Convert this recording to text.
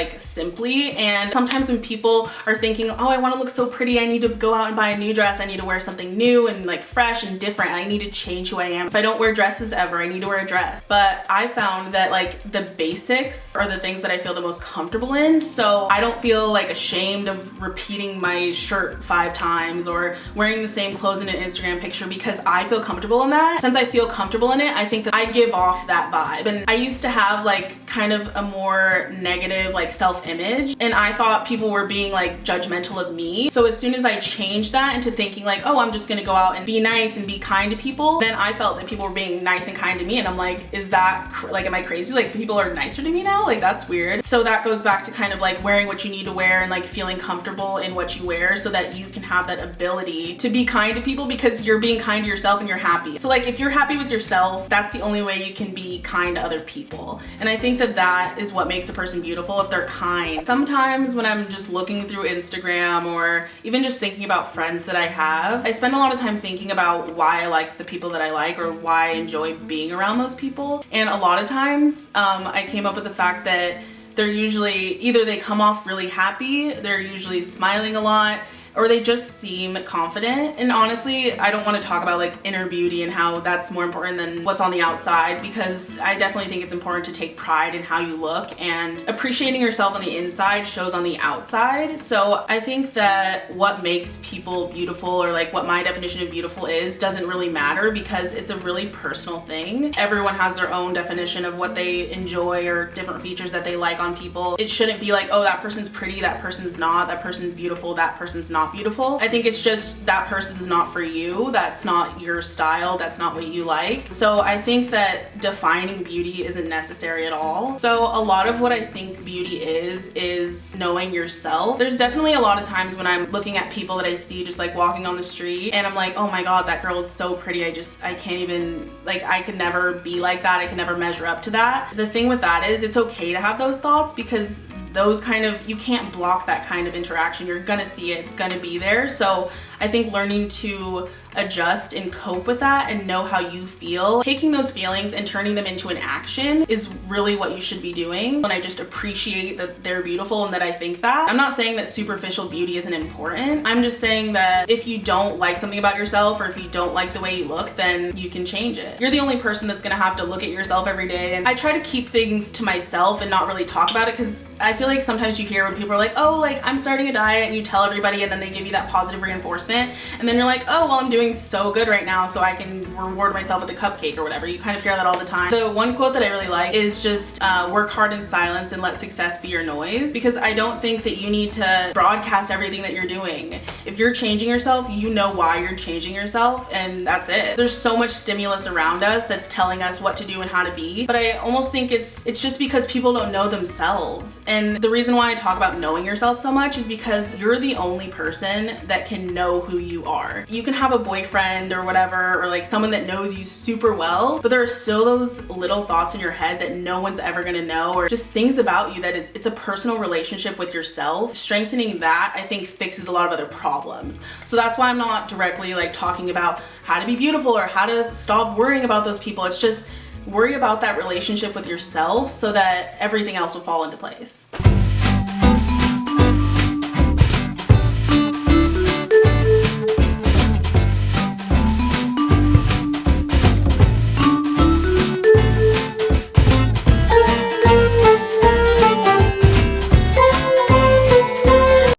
like simply. And sometimes when people are thinking, oh, I want to look so pretty, I need to go out and buy a new dress, I need to wear something new and like fresh and different, I need to change who I am. If I don't wear dresses ever, I need to wear a dress. But I found that like the basics are the things that I feel the most comfortable in, so I don't feel like ashamed of repeating my shirt 5 times or wearing the same clothes in an Instagram picture, because I feel comfortable in that. Since I feel comfortable in it, I think that I give off that vibe. And I used to have like kind of a more negative like self-image, and I thought people were being like judgmental of me. So as soon as I changed that into thinking like, oh, I'm just gonna go out and be nice and be kind to people, then I felt that people were being nice and kind to me, and I'm like, is that like, am I crazy? Like people are nicer to me now? Like that's weird. So that goes back to kind of like wearing what you need to wear and like feeling comfortable in what you wear, so that you can have that ability to be kind to people, because you're being kind to yourself and you're happy. So like if you're happy with yourself, that's the only way you can be kind to other people. And I think that that is what makes a person beautiful, if they're kind. Sometimes when I'm just looking through Instagram or even just thinking about friends that I have, I spend a lot of time thinking about why I like the people that I like, or why I enjoy being around those people. And a lot of times I came up with the fact that they're usually, either they come off really happy, they're usually smiling a lot, or they just seem confident. And honestly, I don't want to talk about like inner beauty and how that's more important than what's on the outside, because I definitely think it's important to take pride in how you look, and appreciating yourself on the inside shows on the outside. So I think that what makes people beautiful, or like what my definition of beautiful is, doesn't really matter, because it's a really personal thing. Everyone has their own definition of what they enjoy or different features that they like on people. It shouldn't be like, oh, that person's pretty, that person's not, that person's beautiful, that person's not beautiful. I think it's just that person's not for you, that's not your style, that's not what you like. So I think that defining beauty isn't necessary at all. So a lot of what I think beauty is knowing yourself. There's definitely a lot of times when I'm looking at people that I see just like walking on the street, and I'm like, oh my god, that girl is so pretty, I can't even, like, I could never be like that, I could never measure up to that. The thing with that is it's okay to have those thoughts, because those kind of, you can't block that kind of interaction. You're gonna see it, it's gonna be there. So I think learning to adjust and cope with that and know how you feel, taking those feelings and turning them into an action is really what you should be doing. And I just appreciate that they're beautiful and that I think that. I'm not saying that superficial beauty isn't important. I'm just saying that if you don't like something about yourself, or if you don't like the way you look, then you can change it. You're the only person that's gonna have to look at yourself every day. And I try to keep things to myself and not really talk about it, because I feel like sometimes you hear when people are like, oh, like I'm starting a diet, and you tell everybody, and then they give you that positive reinforcement, and then you're like, oh, well, I'm doing so good right now, so I can reward myself with a cupcake or whatever. You kind of hear that all the time. The one quote that I really like is just work hard in silence and let success be your noise, because I don't think that you need to broadcast everything that you're doing. If you're changing yourself, you know why you're changing yourself, and that's it. There's so much stimulus around us that's telling us what to do and how to be, but I almost think it's just because people don't know themselves. And the reason why I talk about knowing yourself so much is because you're the only person that can know who you are. You can have a boyfriend or whatever, or like someone that knows you super well, but there are still those little thoughts in your head that no one's ever gonna know, or just things about you that it's a personal relationship with yourself. Strengthening that, I think, fixes a lot of other problems. So that's why I'm not directly like talking about how to be beautiful or how to stop worrying about those people. It's just worry about that relationship with yourself so that everything else will fall into place.